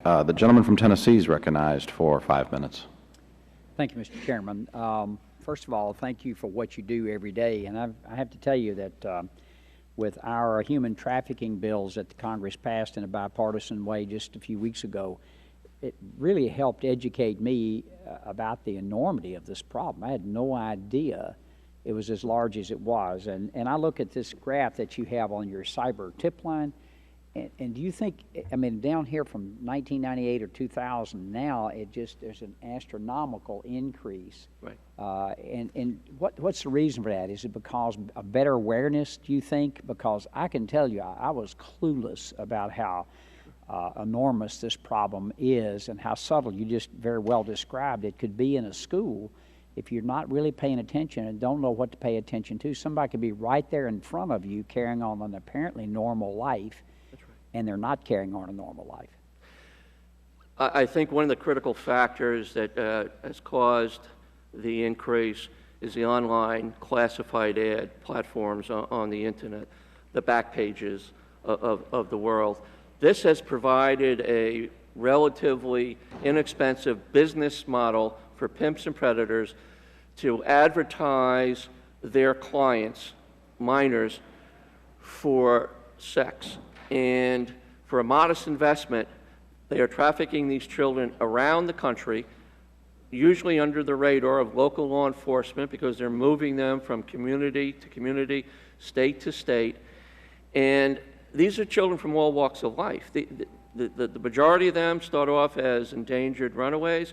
The gentleman from Tennessee is recognized for 5 minutes. Thank you, Mr. Chairman. First of all, thank you for what you do every day. And I have to tell you that with our human trafficking bills that the Congress passed in a bipartisan way just a few weeks ago, it really helped educate me about the enormity of this problem. I had no idea it was as large as it was. And I look at this graph that you have on your cyber tip line, and do you think, I mean, down here from 1998 or 2000 now, there's an astronomical increase. Right. And what's the reason for that? Is it because of better awareness, do you think? Because I can tell you, I was clueless about how enormous this problem is and how subtle. You just very well described it could be in a school. If you're not really paying attention and don't know what to pay attention to, somebody could be right there in front of you carrying on an apparently normal life, and they're not carrying on a normal life. I think one of the critical factors that has caused the increase is the online classified ad platforms on the internet, the back pages of the world. This has provided a relatively inexpensive business model for pimps and predators to advertise their clients, minors, for sex. And for a modest investment, they are trafficking these children around the country, usually under the radar of local law enforcement because they're moving them from community to community, state to state. And these are children from all walks of life. The majority of them start off as endangered runaways,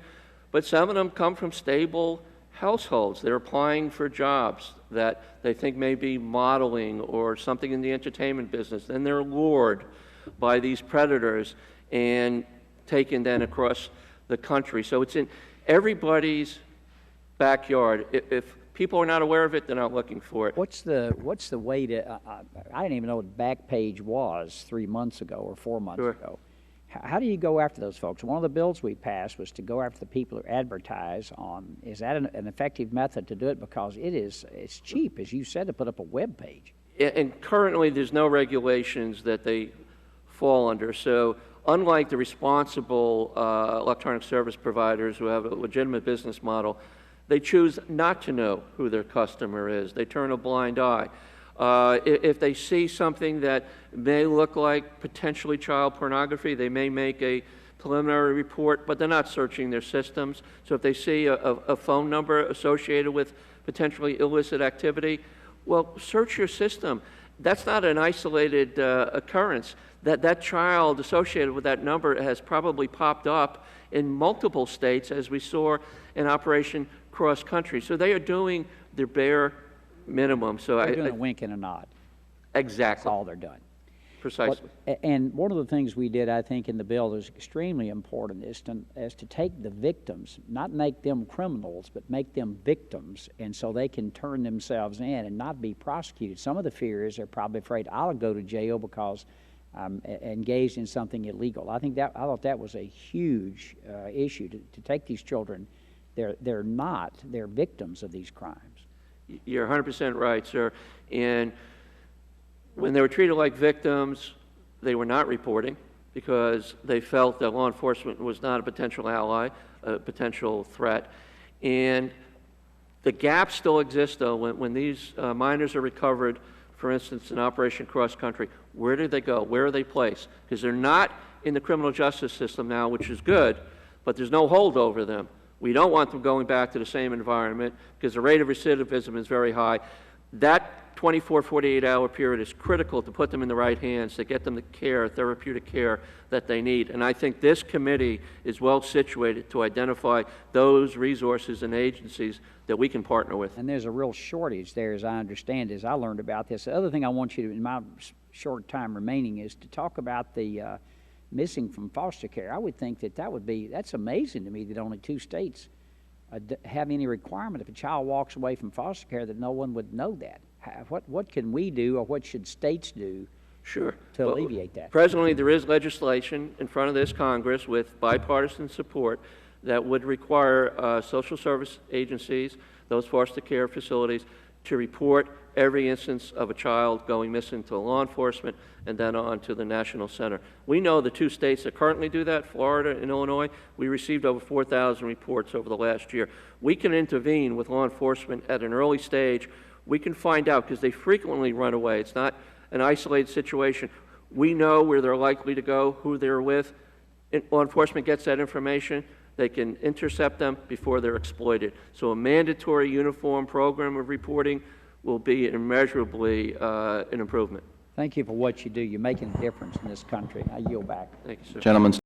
but some of them come from stable households. They're applying for jobs that they think may be modeling or something in the entertainment business. Then they're lured by these predators and taken then across the country. So it's in everybody's backyard. If people are not aware of it, they're not looking for it. What's the way to, I didn't even know what Backpage was 3 months ago or 4 months Sure. ago. How do you go after those folks? One of the bills we passed was to go after the people who advertise on. Is that an effective method to do it? Because it's cheap, as you said, to put up a web page. And currently there's no regulations that they fall under. So unlike the responsible electronic service providers who have a legitimate business model, they choose not to know who their customer is. They turn a blind eye. If they see something that may look like potentially child pornography, they may make a preliminary report, but they're not searching their systems. So if they see a phone number associated with potentially illicit activity, well, search your system. That's not an isolated occurrence. That child associated with that number has probably popped up in multiple states, as we saw in Operation Cross Country. So they are doing their bare minimum. So They're doing a wink and a nod. Exactly. That's all they're doing. Precisely. And one of the things we did, I think, in the bill that is extremely important is to take the victims, not make them criminals, but make them victims, and so they can turn themselves in and not be prosecuted. Some of the fear is they're probably afraid, I'll go to jail because I'm engaged in something illegal. I thought that was a huge issue to take these children. They're victims of these crimes. You're 100% right, sir. And when they were treated like victims, they were not reporting because they felt that law enforcement was not a potential ally, a potential threat. And the gap still exists, though, when these minors are recovered, for instance, in Operation Cross Country. Where do they go? Where are they placed? Because they're not in the criminal justice system now, which is good, but there's no hold over them. We don't want them going back to the same environment because the rate of recidivism is very high. That 24, 48-hour period is critical to put them in the right hands, to get them the care, therapeutic care that they need. And I think this committee is well situated to identify those resources and agencies that we can partner with. And there's a real shortage there, as I understand, as I learned about this. The other thing I want you to, in my short time remaining, is to talk about the missing from foster care. I would think that's amazing to me that only 2 states have any requirement if a child walks away from foster care that no one would know that. What can we do, or what should states do Sure. to alleviate that? Presently, there is legislation in front of this Congress with bipartisan support that would require social service agencies, those foster care facilities, to report every instance of a child going missing to law enforcement and then on to the National Center. We know the two states that currently do that, Florida and Illinois, we received over 4,000 reports over the last year. We can intervene with law enforcement at an early stage. We can find out, because they frequently run away. It's not an isolated situation. We know where they're likely to go, who they're with. Law enforcement gets that information. They can intercept them before they're exploited. So a mandatory uniform program of reporting will be immeasurably an improvement. Thank you for what you do. You're making a difference in this country. I yield back. Thank you, sir. Gentlemen.